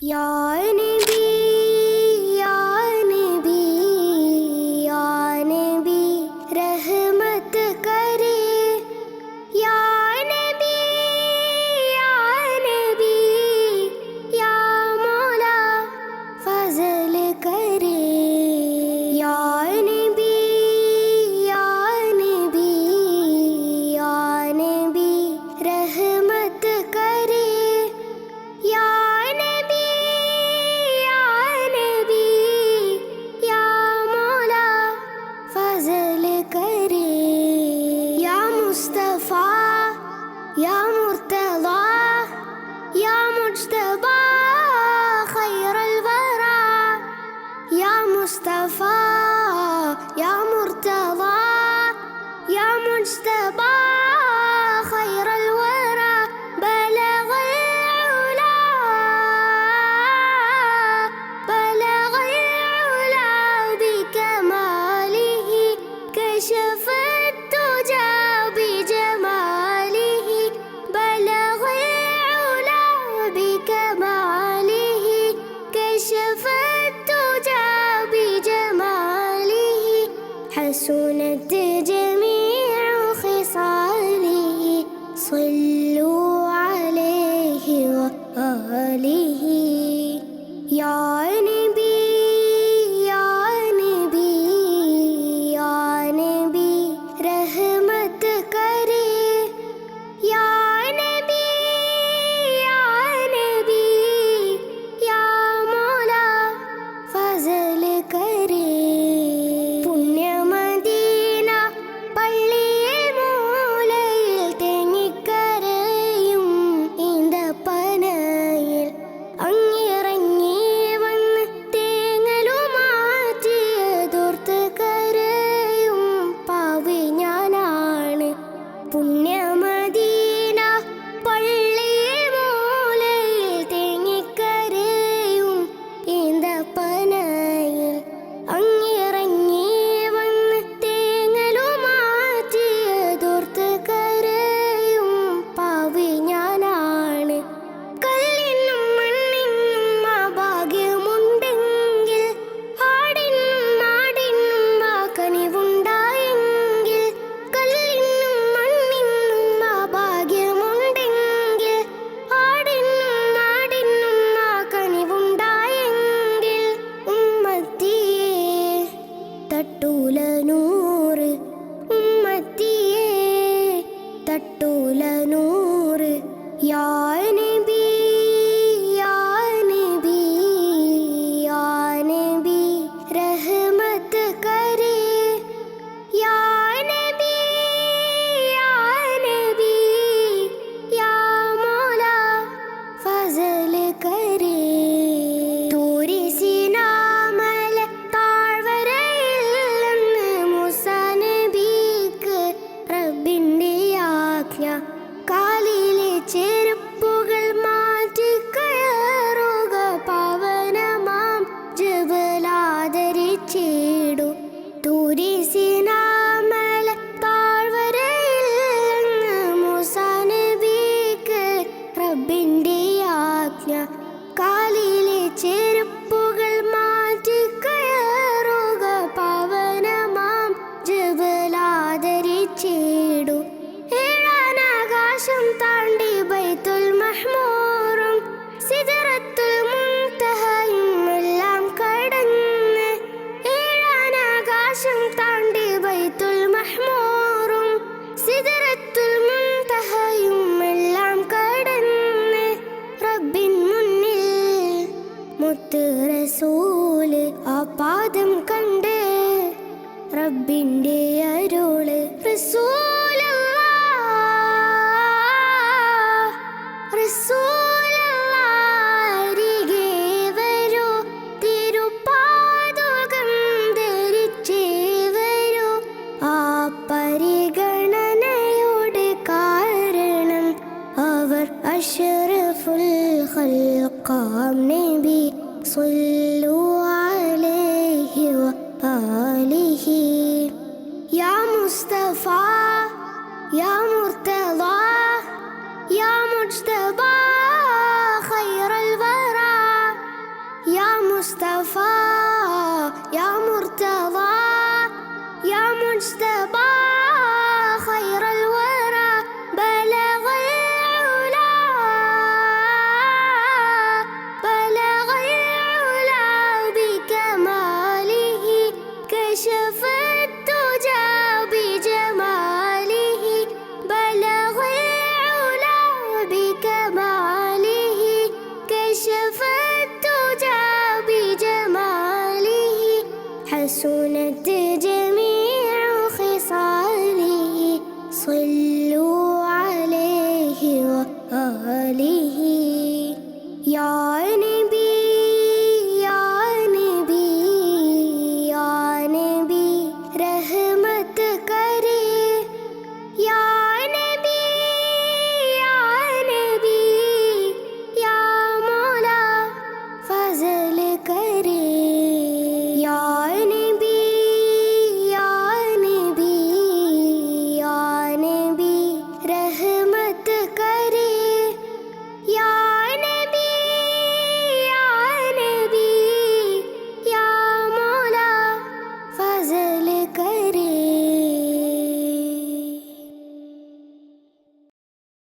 या नबी या नबी या नबी रहमत करे या नबी या नबी या मौला फजल करे या नबी या नबी या नबी रहमत करे या يا مرتضى يا مجتبى خير الورى يا مصطفى يا مرتضى يا مجتبى خير الورى بلغ العلا بلغ العلا بكماله كشف الدجى بجماله بلغ العلا بكماله كشف الدجى بجماله حسنت جميع خصاله صلوا عليه وآله يا نبي يا نبي يا نبي रहमत करे या नबी या नबी या मौला फजल करे പുണ്യമദീന പള്ളിയിൽ മൂലയിൽ തേങ്ങിക്കരയും ഈന്തപ്പനയിൽ അങ്ങിറങ്ങി വന്ന് തേങ്ങലുമാറ്റിയതോർത്ത് കരയും പാവി ഞാനാണ് പുണ്യമദീന പള്ളിയിൽ മൂലയിൽ തേങ്ങിക്കരയും ഈന്തപ്പനയിൽ അങ്ങിറങ്ങി വന്ന് തേങ്ങലുമാറ്റിയതോർത്ത് കരയും പാവി ഞാനാണ് കല്ലിനും മണ്ണിനും ആ ഭാഗ്യമുണ്ടെങ്കിൽ ആടിനും നാടിനും ആ കനിവുണ്ടായെങ്കിൽ കല്ലിനും മണ്ണിനും ആ ഭാഗ്യമുണ്ടെങ്കിൽ ആടിനും നാടിനും ആ കനിവുണ്ടായെങ്കിൽ ഉമ്മത്തിയെ തട്ടൂല നൂറ് ഉമ്മത്തിയെ തട്ടൂല നൂറ് യാ നബി യാ നബി യാ നബി रहमत करे या नबी या नबी या मौला फजल करे തൂരി സിനാമല താഴ്വരയിൽ നിന്ന് മൂസാ നബിക്ക് റബ്ബിന്റെ ആജ്ഞ കാലിലെ ചെരുപ്പുകൾ മാറ്റി കയറുക പാവനമാം ജബലാദരിച്ചിടു തൂരി സിനാമല താഴ്വരയിൽ നിന്ന് മൂസാ നബിക്ക് റബ്ബിന്റെ ആജ്ഞ കാലിലെ ചെരുപ്പുകൾ മാറ്റി കയറുക പാവനമാം ജബലാദരിച്ചിടു ഏഴാനാകാശം താണ്ടി ബൈത്തുൽ മഹ്മൂറും സിദറത്തുൽ മുൻതഹയും എല്ലാം കടന്ന് ഏഴാനാകാശം താണ്ടി ബൈത്തുൽ മഹ്മൂറും സിദറത്തുൽ മുൻതഹയും എല്ലാം കടന്ന് റബ്ബിൻ മുന്നിൽ മുത്ത് റസൂല് ആ പാദം കണ്ട് റബ്ബിന്റെ അരുള് അരികെ വരൂ തിരുപ്പാദുകം ധരിച്ചേ വരൂ ആ പരിഗണനയുടെ കാരണം അവർ അഷ്റഫുൽ ഖൽഖാം നബി സ്വല്ലു അലൈഹി വആലിഹി യാ മുസ്തഫ യാ മുർത്തദ യാ മുജ്തബ خير الورى عين